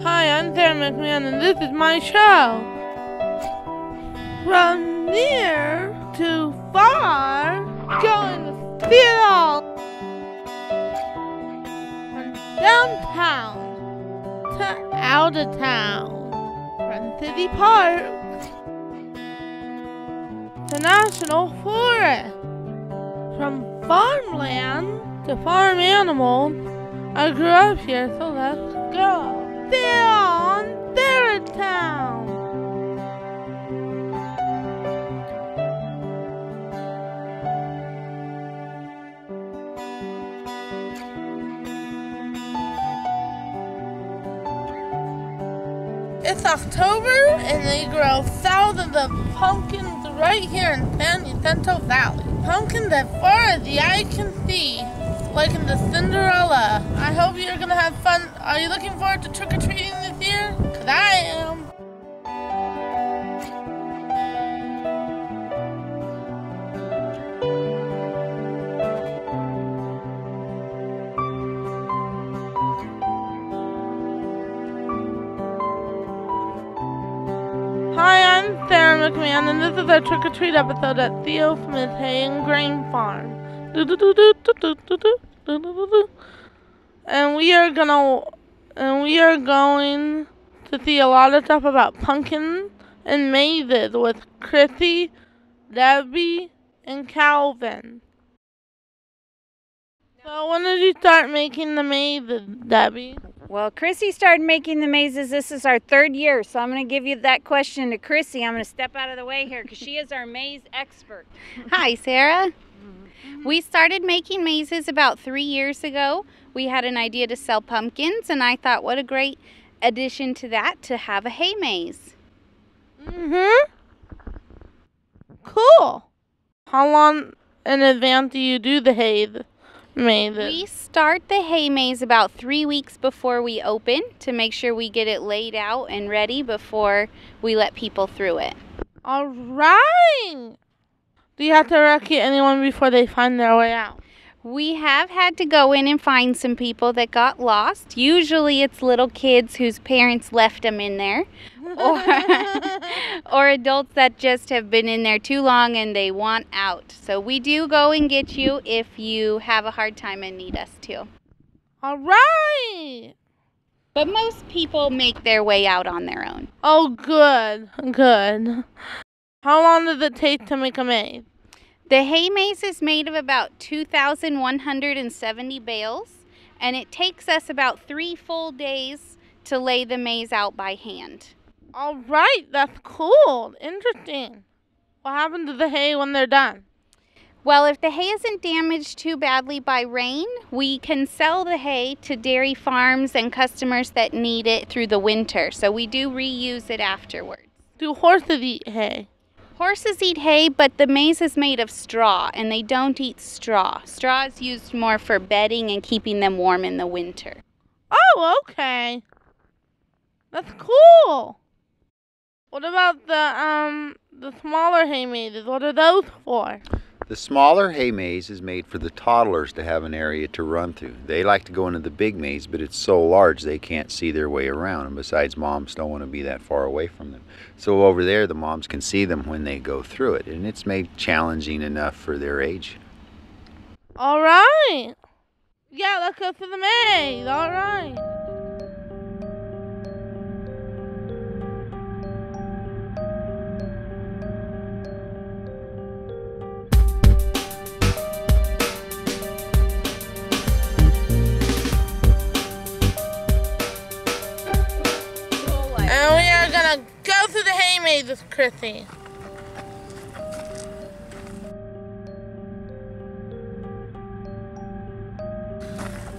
Hi, I'm Sara McMahon, and this is my show. From near to far, going to see it all. From downtown to out of town. From city parks to national forest. From farmland to farm animals. I grew up here, so let's go. They're on their town. It's October and they grow thousands of pumpkins right here in San Jacinto Valley. Pumpkins as far as the eye can see. Like in the Cinderella. I hope you're gonna have fun. Are you looking forward to trick-or-treating this year? 'Cause I am. Hi, I'm Sara McMahon, and this is our trick-or-treat episode at Theo Smith's Hay and Grain Farm. And we are going to see a lot of stuff about pumpkins and mazes with Chrissy, Debbie, and Calvin. So when did you start making the mazes, Debbie? Well, Chrissy started making the mazes. This is our 3rd year, so I'm going to give you that question to Chrissy. I'm going to step out of the way here because she is our maze expert. Hi, Sarah. We started making mazes about 3 years ago. We had an idea to sell pumpkins, and I thought what a great addition to that to have a hay maze. Cool. How long in advance do you do the hay mazes? We start the hay maze about 3 weeks before we open to make sure we get it laid out and ready before we let people through it. All right. Do you have to rescue anyone before they find their way out? We have had to go in and find some people that got lost. Usually it's little kids whose parents left them in there. Or adults that just have been in there too long and they want out. So we do go and get you if you have a hard time and need us to. All right. But most people make their way out on their own. Oh, good. Good. How long does it take to make a maze? The hay maze is made of about 2,170 bales, and it takes us about 3 full days to lay the maze out by hand. All right, that's cool. Interesting. What happens to the hay when they're done? Well, if the hay isn't damaged too badly by rain, we can sell the hay to dairy farms and customers that need it through the winter. So we do reuse it afterwards. Do horses eat hay? Horses eat hay, but the maze is made of straw, and they don't eat straw. Straw is used more for bedding and keeping them warm in the winter. Oh, okay. That's cool. What about the smaller hay mazes? What are those for? The smaller hay maze is made for the toddlers to have an area to run through. They like to go into the big maze, but it's so large they can't see their way around. And besides, moms don't want to be that far away from them. So over there, the moms can see them when they go through it. And it's made challenging enough for their age. All right. Yeah, let's go to the maze. All right. And we are gonna go through the hay maze with Chrissy.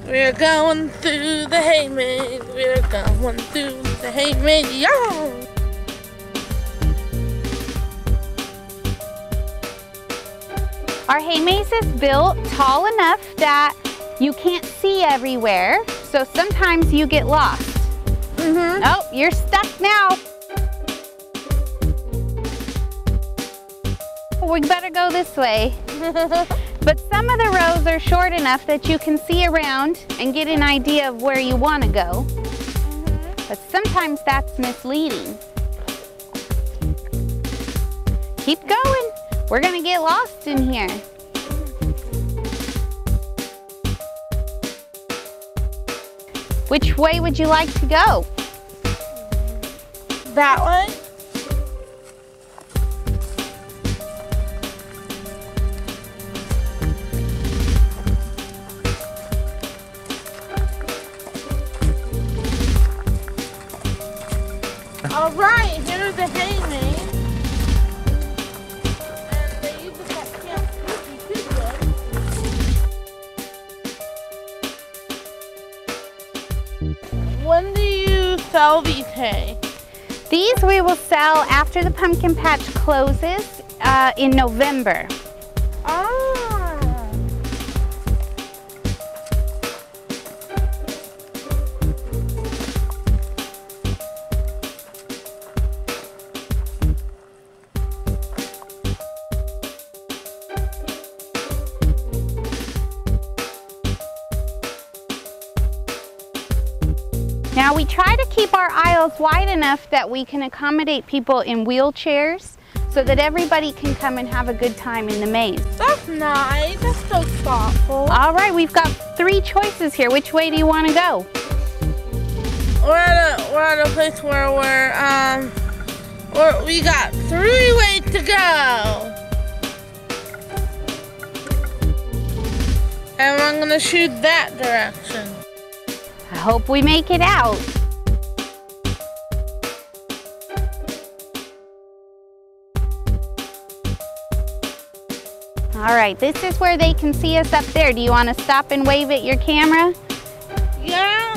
We're going through the hay maze. We're going through the hay maze, y'all. Our hay maze is built tall enough that you can't see everywhere, so sometimes you get lost. Oh, you're stuck now. We better go this way. But some of the rows are short enough that you can see around and get an idea of where you want to go. But sometimes that's misleading. Keep going. We're gonna get lost in here. Which way would you like to go? That way? All right, here's the hay maze. And they use it at Camp Spooky too, good. When do you sell these hay? These we will sell after the pumpkin patch closes in November. Ah. Now we try to keep our aisles wide enough that we can accommodate people in wheelchairs so that everybody can come and have a good time in the maze. That's nice. That's so thoughtful. All right, we've got 3 choices here. Which way do you want to go? We're at a place where we got 3 ways to go. And I'm gonna shoot that direction. I hope we make it out. All right, this is where they can see us up there. Do you want to stop and wave at your camera? Yeah.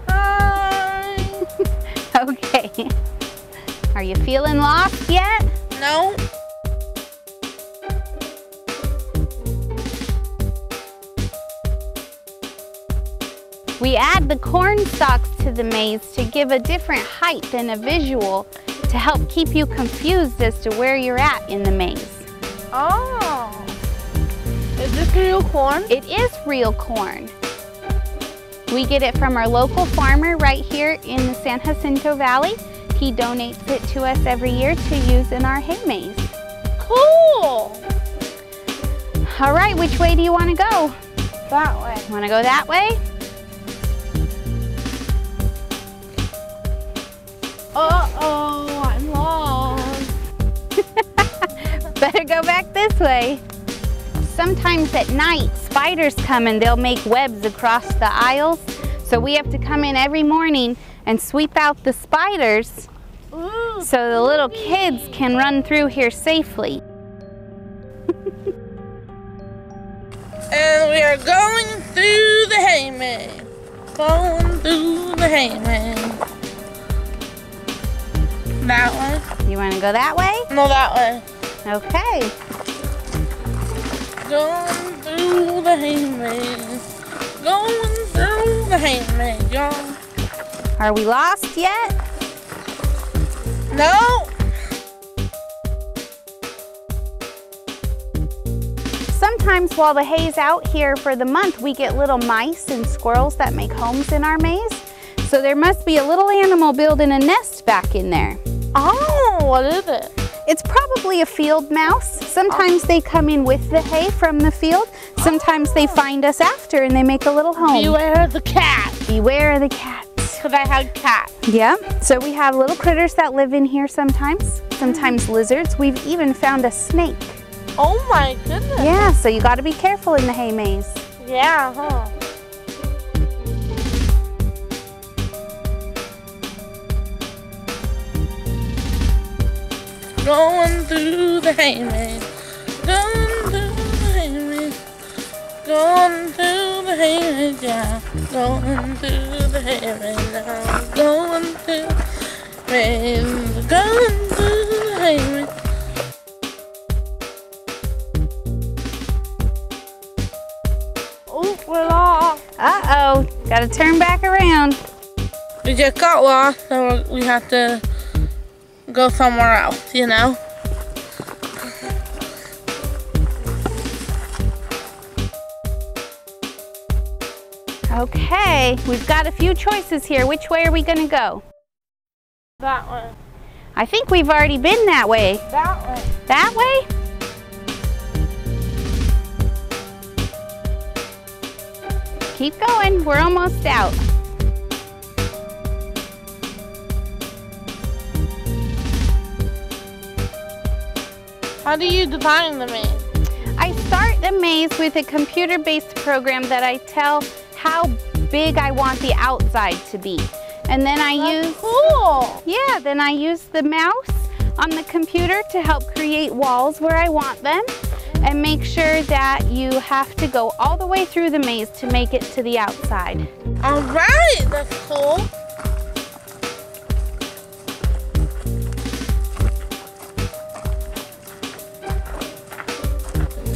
Hi. Okay. Are you feeling lost yet? No. We add the corn stalks to the maze to give a different height and a visual to help keep you confused as to where you're at in the maze. Oh. Is this real corn? It is real corn. We get it from our local farmer right here in the San Jacinto Valley. He donates it to us every year to use in our hay maze. Cool. All right, which way do you want to go? That way. Want to go that way? Uh-oh, I'm lost. Better go back this way. Sometimes at night, spiders come and they'll make webs across the aisles. So we have to come in every morning and sweep out the spiders so the little kids can run through here safely. And we are going through the hay maze. Going through the hay maze. That way? You want to go that way? No, that way. Okay. Going through the hay maze. Going through the hay maze, y'all. Are we lost yet? No. Sometimes while the hay's out here for the month, we get little mice and squirrels that make homes in our maze. So there must be a little animal building a nest back in there. Oh, what is it? It's probably a field mouse. Sometimes they come in with the hay from the field. Sometimes they find us after and they make a little home. Beware of the cat. Beware of the cats. Because I had cats. Yeah, so we have little critters that live in here sometimes. Sometimes lizards. We've even found a snake. Oh my goodness. Yeah, so you got to be careful in the hay maze. Yeah, huh? Going through the hay maze. Going through the hay maze. Going through the hay maze, yeah. Going through the hay maze now. Going through the maze. Going through the hay maze. Oh, we're lost. Uh-oh, got to turn back around. We just got lost, so we have to go somewhere else, you know? Okay, we've got a few choices here. Which way are we gonna go? That way. I think we've already been that way. That way. That way? Keep going, we're almost out. How do you design the maze? I start the maze with a computer-based program that I tell how big I want the outside to be. And then then I use the mouse on the computer to help create walls where I want them and make sure that you have to go all the way through the maze to make it to the outside. All right, that's cool.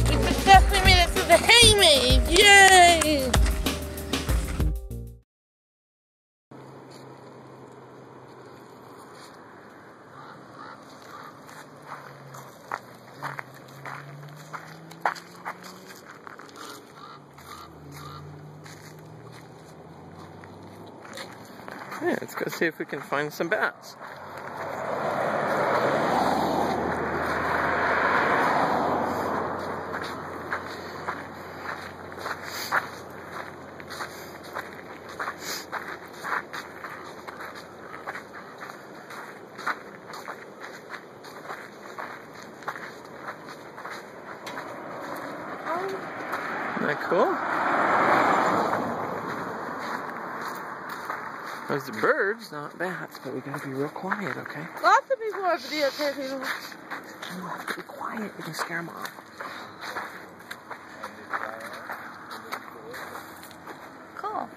We successfully made it to the hay maze. Yay! Yeah, let's go see if we can find some bats. Isn't that cool? Those are birds, not bats, but we gotta be real quiet, okay? Lots of people are videotaping. You have to be quiet, we can scare them off. Cool.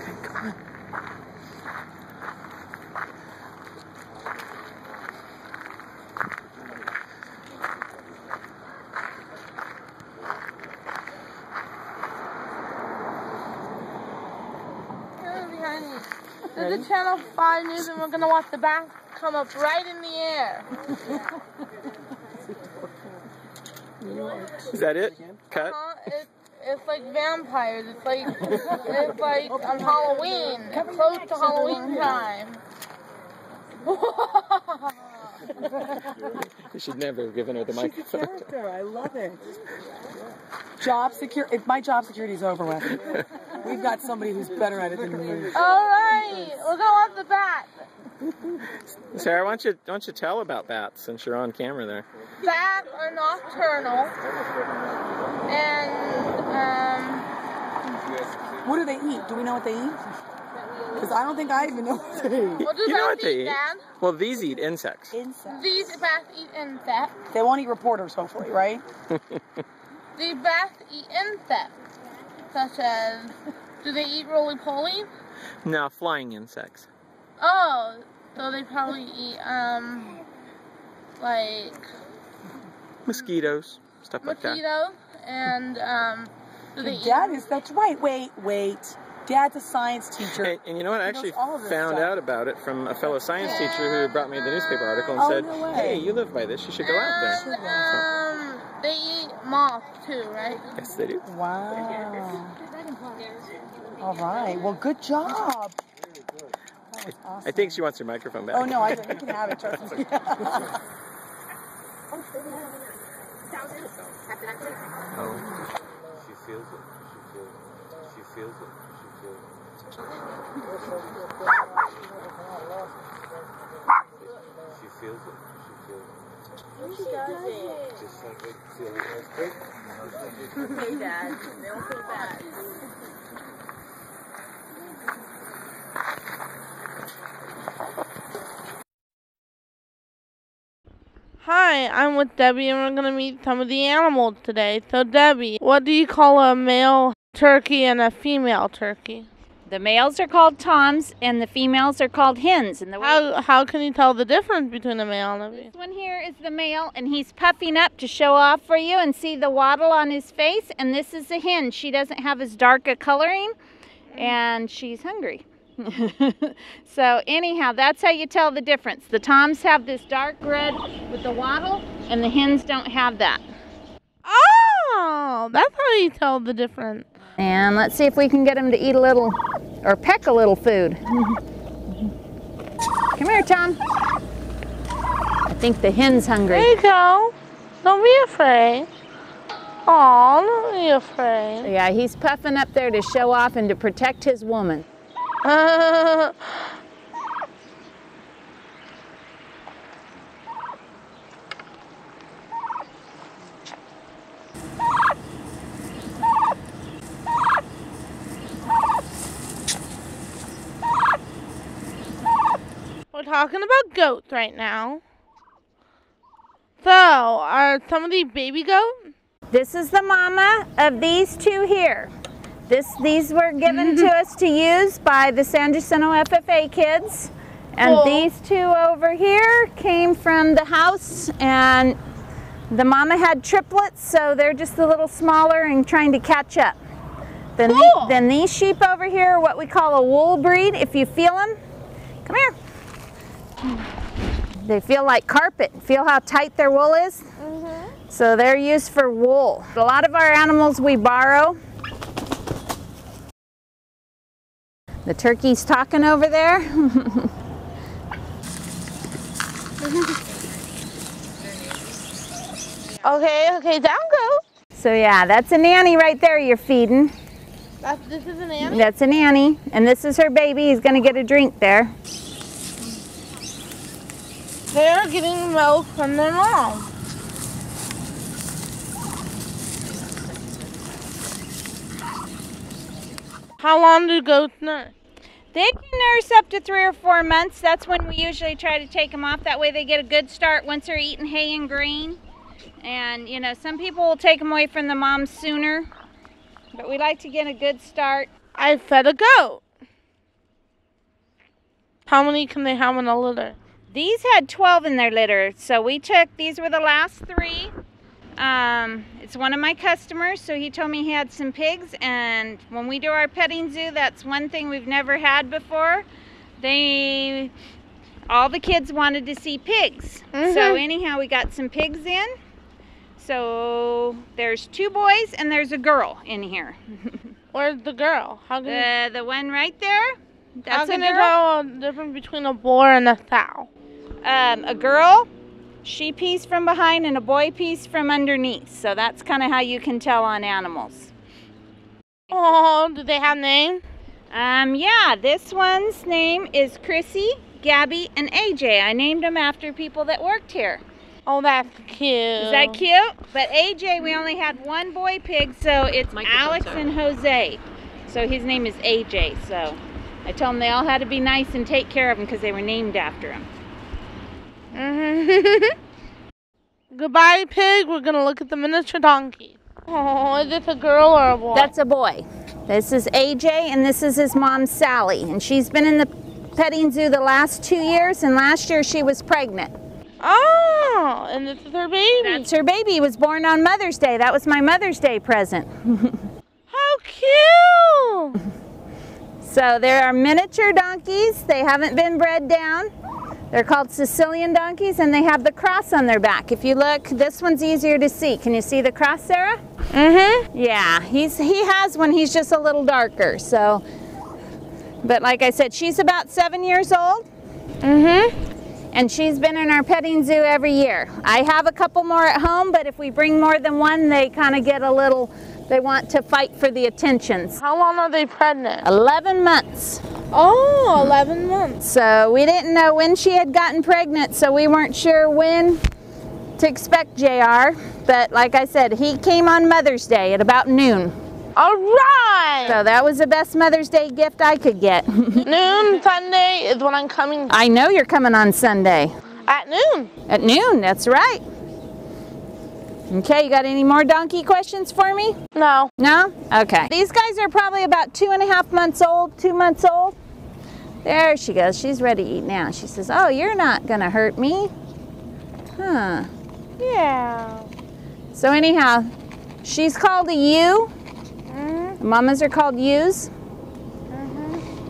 Okay, come on. This is Channel 5 News, and we're going to watch the bat come up right in the air. Is that it? Cut? It's like vampires. It's like on Halloween. It's close to Halloween time. You should never have given her the microphone. She's a character. I love it. Job security. If my job security is over with, we've got somebody who's better at it than me. All right, we're going to watch the bat. Sarah, why don't you tell about bats since you're on camera there? Bats are nocturnal, and What do they eat? Do we know what they eat? Because I don't think I even know what they eat. what do You know what bats they eat, eat? Dad? Well, these eat insects. Insects. These bats eat insects. They won't eat reporters, hopefully, right? The bats eat insects, such as, do they eat roly-poly? No, flying insects. Oh, so they probably eat, like Mosquitoes, stuff like that. mosquitoes, and, do they eat? Dad is, that's right. Wait. Dad's a science teacher. And you know what? I actually knows all of this found stuff. out about it from a fellow science teacher who brought me the newspaper article and Oh, said, no way. hey, you live by this, you should go out there. And, they eat moths too, right? Yes, they do. Wow. All right. Well, good job. That was awesome. I think she wants her microphone back. Oh, no, you can have it, trust me. Oh. She feels it. She feels it. She feels it. She does it. Just like I feel the earthquake. Okay, Dad. They don't feel bad. Hi, I'm with Debbie, and we're going to meet some of the animals today. So, Debbie, what do you call a male turkey and a female turkey? The males are called toms and the females are called hens. And the How can you tell the difference between a male and a female? This one here is the male, and he's puffing up to show off for you and see the waddle on his face. And this is the hen. She doesn't have as dark a coloring, and she's hungry. So anyhow, that's how you tell the difference. The toms have this dark red with the wattle, and the hens don't have that. Oh, that's how you tell the difference. And let's see if we can get them to eat a little, or peck a little food. Come here, Tom. I think the hen's hungry. There you go. Don't be afraid. Aw, don't be afraid. Yeah, he's puffing up there to show off and to protect his woman. We're talking about goats right now. So, are some of these baby goats? This is the mama of these two here. These were given to us to use by the San Jacinto FFA kids. And Cool. these two over here came from the house, and the mama had triplets, so they're just a little smaller and trying to catch up. Then, Cool. then these sheep over here are what we call a wool breed. If you feel them, come here. They feel like carpet. Feel how tight their wool is? So they're used for wool. A lot of our animals we borrow. The turkey's talking over there. Okay, down go. So yeah, that's a nanny right there you're feeding. This is an animal. That's a nanny, and this is her baby. He's gonna get a drink there. They're getting milk from their mom. How long do goats nurse? They can nurse up to 3 or 4 months. That's when we usually try to take them off. That way they get a good start once they're eating hay and grain. And you know, some people will take them away from the mom sooner, but we like to get a good start. I fed a goat. How many can they have in a litter? These had 12 in their litter, so these were the last 3. It's one of my customers, so he told me he had some pigs, and when we do our petting zoo, that's one thing we've never had before. All the kids wanted to see pigs. So anyhow, we got some pigs in. So there's 2 boys and there's a girl in here. Where's the girl? The one right there, that's a girl. How can you tell the difference between a boar and a sow? A girl, she pees from behind, and a boy pees from underneath. So that's kind of how you can tell on animals. Oh, do they have names? Yeah, this one's name is Chrissy, Gabby, and AJ. I named them after people that worked here. Oh, that's cute. Is that cute? But AJ, we only had 1 boy pig, so it's Alex and Jose. So his name is AJ. So I told them they all had to be nice and take care of him because they were named after him. Goodbye, pig. We're going to look at the miniature donkey. Oh, is this a girl or a boy? That's a boy. This is AJ, and this is his mom, Sally. And she's been in the petting zoo the last 2 years, and last year she was pregnant. Oh, and this is her baby. That's her baby. He was born on Mother's Day. That was my Mother's Day present. How cute! So there are miniature donkeys. They haven't been bred down. They're called Sicilian donkeys, and they have the cross on their back. If you look, this one's easier to see. Can you see the cross, Sarah? Yeah, he has one. He's just a little darker. So, but like I said, she's about 7 years old. And she's been in our petting zoo every year. I have a couple more at home, but if we bring more than one, they kind of get a little, they want to fight for the attentions. How long are they pregnant? 11 months. Oh, 11 months. So we didn't know when she had gotten pregnant, so we weren't sure when to expect JR. But like I said, he came on Mother's Day at about noon. All right. So that was the best Mother's Day gift I could get. Noon Sunday is when I'm coming. I know you're coming on Sunday. At noon. At noon, that's right. Okay, you got any more donkey questions for me? No. No? Okay. These guys are probably about 2.5 months old, 2 months old. There she goes. She's ready to eat now. She says, oh, you're not going to hurt me. Huh. Yeah. So anyhow, she's called a ewe. Mamas are called ewes.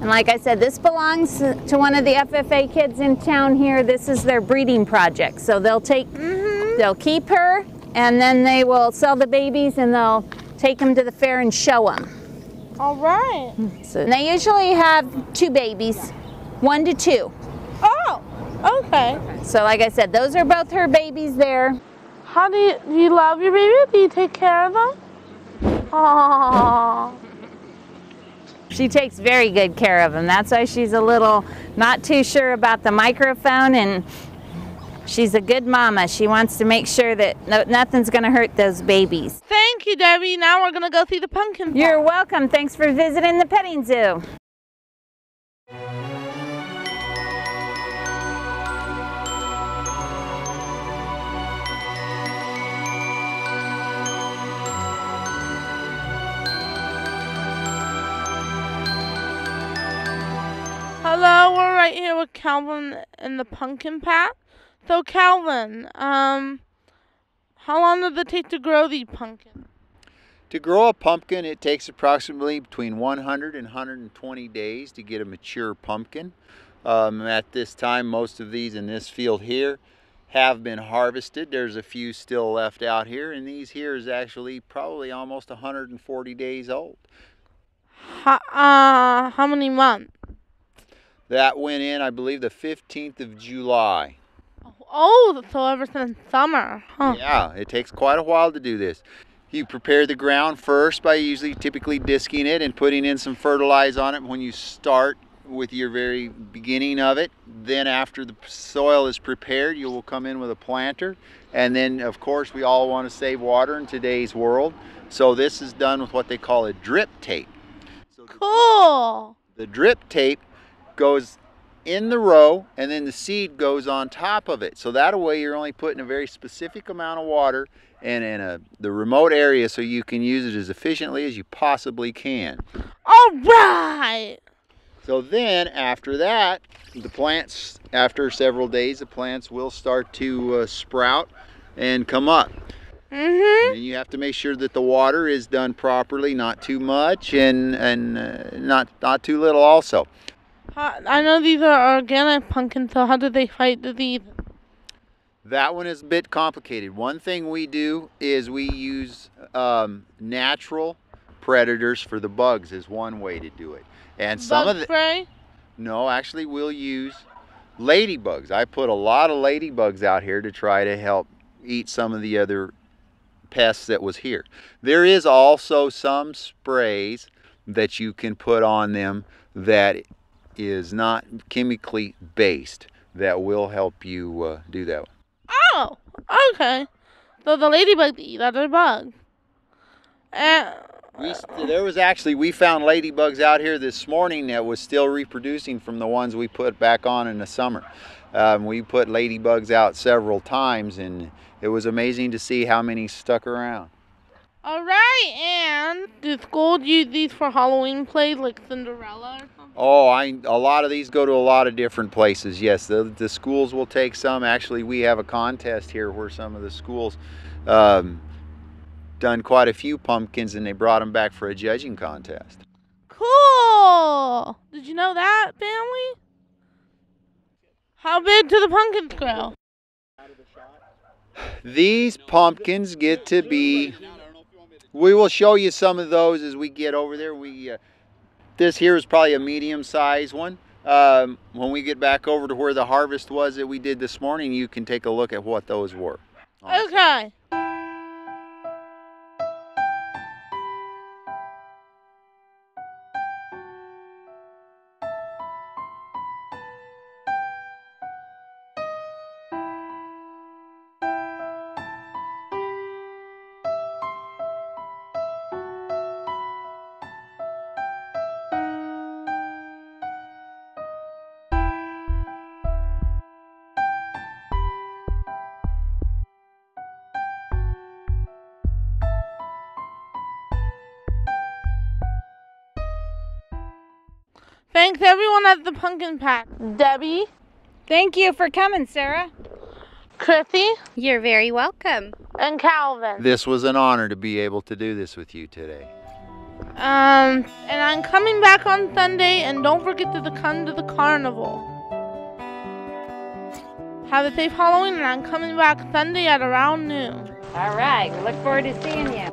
And like I said, this belongs to one of the FFA kids in town here. This is their breeding project. So they'll they'll keep her, and then they will sell the babies, and they'll take them to the fair and show them. All right. So they usually have 2 babies, 1 to 2. Oh, okay. So like I said, those are both her babies there. How do you love your baby? Do you take care of them? Aww. She takes very good care of them. That's why she's a little not too sure about the microphone, and she's a good mama. She wants to make sure that nothing's going to hurt those babies. Thank you, Debbie. Now we're going to go see the pumpkin patch. You're welcome. Thanks for visiting the petting zoo. Hello, we're right here with Calvin in the pumpkin patch. So Calvin, how long does it take to grow these pumpkins? To grow a pumpkin, it takes approximately between 100 and 120 days to get a mature pumpkin. At this time, most of these in this field here have been harvested. There's a few still left out here, and these here is actually probably almost 140 days old. How many months? That went in, I believe, the 15th of July. Oh, so ever since summer, huh? Yeah, it takes quite a while to do this. You prepare the ground first by typically disking it and putting in some fertilizer on it when you start with your very beginning of it. Then after the soil is prepared, you will come in with a planter. And then, of course, we all want to save water in today's world. So this is done with what they call a drip tape. So cool. The drip tape goes in the row, and then the seed goes on top of it. So that way you're only putting a very specific amount of water and in the remote area, so you can use it as efficiently as you possibly can. All right. So then after that, the plants, after several days, the plants will start to sprout and come up. And you have to make sure that the water is done properly, not too much and not too little also. I know these are organic pumpkins, so how do they fight disease? That one is a bit complicated. One thing we do is we use natural predators for the bugs is one way to do it. And some Bug spray? No, actually we'll use ladybugs. I put a lot of ladybugs out here to try to help eat some of the other pests that was here. There is also some sprays that you can put on them that is not chemically based that will help you do that. Oh, okay. So the ladybugs eat other bugs. We found ladybugs out here this morning that was still reproducing from the ones we put back on in the summer. We put ladybugs out several times, and it was amazing to see how many stuck around. All right, and do schools use these for Halloween plays like Cinderella or something? Oh, a lot of these go to a lot of different places. Yes, the schools will take some. Actually, we have a contest here where some of the schools done quite a few pumpkins, and they brought them back for a judging contest. Cool! Did you know that, family? How big do the pumpkins grow? These pumpkins get to be... We will show you some of those as we get over there. This here is probably a medium-sized one. When we get back over to where the harvest was that we did this morning, you can take a look at what those were. Okay. Thanks everyone at the pumpkin patch. Debbie. Thank you for coming, Sarah. Chrissy. You're very welcome. And Calvin. This was an honor to be able to do this with you today. And I'm coming back on Sunday, and don't forget to come to the carnival. Have a safe Halloween, and I'm coming back Sunday at around noon. All right, we look forward to seeing you.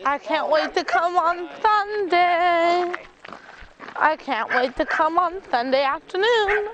I can't wait to come on Sunday. I can't wait to come on Sunday afternoon.